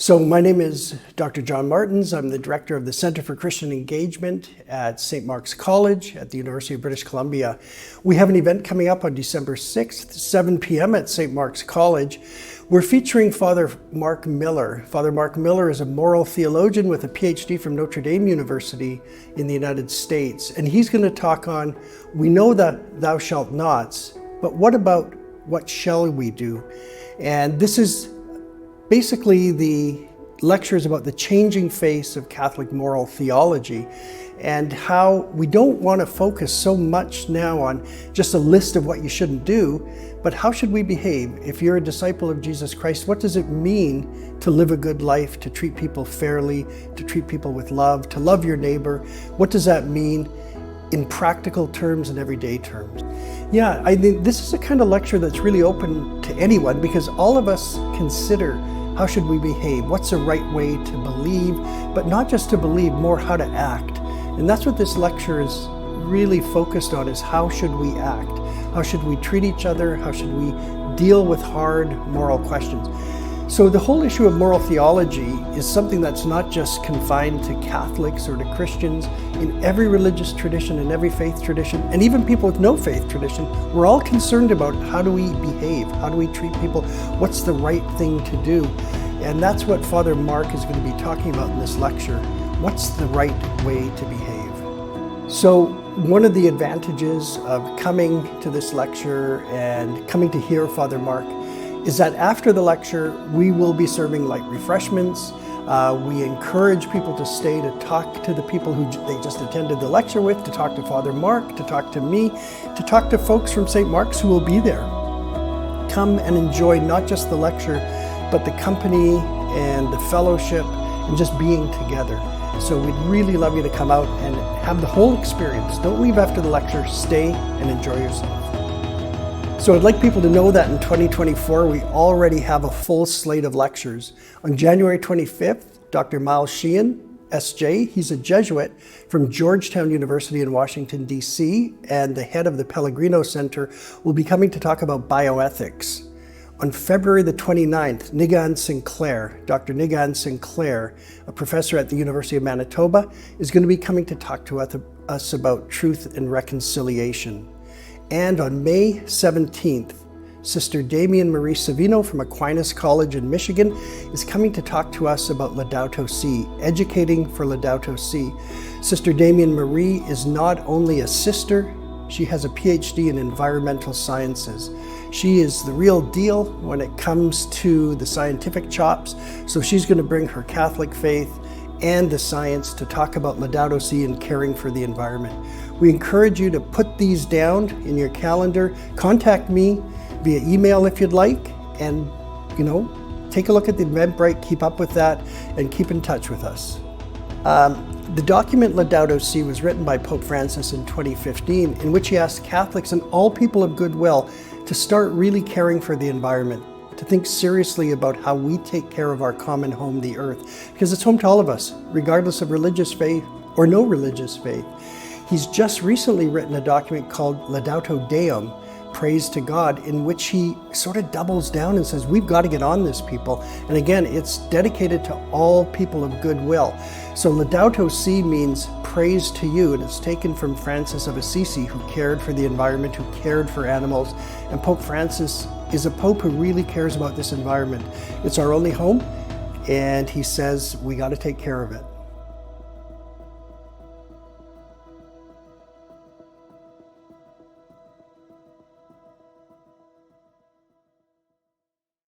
So my name is Dr. John Martins. I'm the director of the Center for Christian Engagement at St. Mark's College at the University of British Columbia. We have an event coming up on December 6th, 7 p.m. at St. Mark's College. We're featuring Father Mark Miller. Father Mark Miller is a moral theologian with a PhD from Notre Dame University in the United States. And he's going to talk on, we know that thou shalt nots, but what about what shall we do? And this is basically, the lecture is about the changing face of Catholic moral theology and how we don't want to focus so much now on just a list of what you shouldn't do, but how should we behave? If you're a disciple of Jesus Christ, what does it mean to live a good life, to treat people fairly, to treat people with love, to love your neighbor? What does that mean in practical terms and everyday terms? Yeah, I think this is a kind of lecture that's really open to anyone because all of us consider how should we behave? What's the right way to believe? But not just to believe, more how to act. And that's what this lecture is really focused on, is how should we act? How should we treat each other? How should we deal with hard moral questions? So the whole issue of moral theology is something that's not just confined to Catholics or to Christians. In every religious tradition, in every faith tradition, and even people with no faith tradition, we're all concerned about how do we behave? How do we treat people? What's the right thing to do? And that's what Father Mark is going to be talking about in this lecture. What's the right way to behave? So one of the advantages of coming to this lecture and coming to hear Father Mark is that after the lecture, we will be serving light refreshments. We encourage people to stay to talk to the people who they just attended the lecture with, to talk to Father Mark, to talk to me, to talk to folks from St. Mark's who will be there. Come and enjoy not just the lecture, but the company and the fellowship and just being together. So we'd really love you to come out and have the whole experience. Don't leave after the lecture, stay and enjoy yourself. So I'd like people to know that in 2024, we already have a full slate of lectures. On January 25th, Dr. Miles Sheehan, SJ, he's a Jesuit from Georgetown University in Washington, D.C., and the head of the Pellegrino Center, will be coming to talk about bioethics. On February the 29th, Nigan Sinclair, Dr. Nigan Sinclair, a professor at the University of Manitoba, is going to be coming to talk to us about truth and reconciliation. And on May 17th, Sister Damian Marie Savino from Aquinas College in Michigan is coming to talk to us about Laudato Si, educating for Laudato Si. Sister Damian Marie is not only a sister, she has a PhD in environmental sciences. She is the real deal when it comes to the scientific chops, so she's going to bring her Catholic faith and the science to talk about Laudato Si and caring for the environment. We encourage you to put these down in your calendar. Contact me via email if you'd like, and take a look at the Eventbrite, keep up with that, and keep in touch with us. The document Laudato Si was written by Pope Francis in 2015, in which he asked Catholics and all people of goodwill to start really caring for the environment, to think seriously about how we take care of our common home, the earth, because it's home to all of us, regardless of religious faith or no religious faith. He's just recently written a document called Laudato Deum, Praise to God, in which he sort of doubles down and says, we've got to get on this, people. And again, it's dedicated to all people of goodwill. So Laudato Si means praise to you, and it's taken from Francis of Assisi, who cared for the environment, who cared for animals. And Pope Francis is a pope who really cares about this environment. It's our only home, and he says we got to take care of it.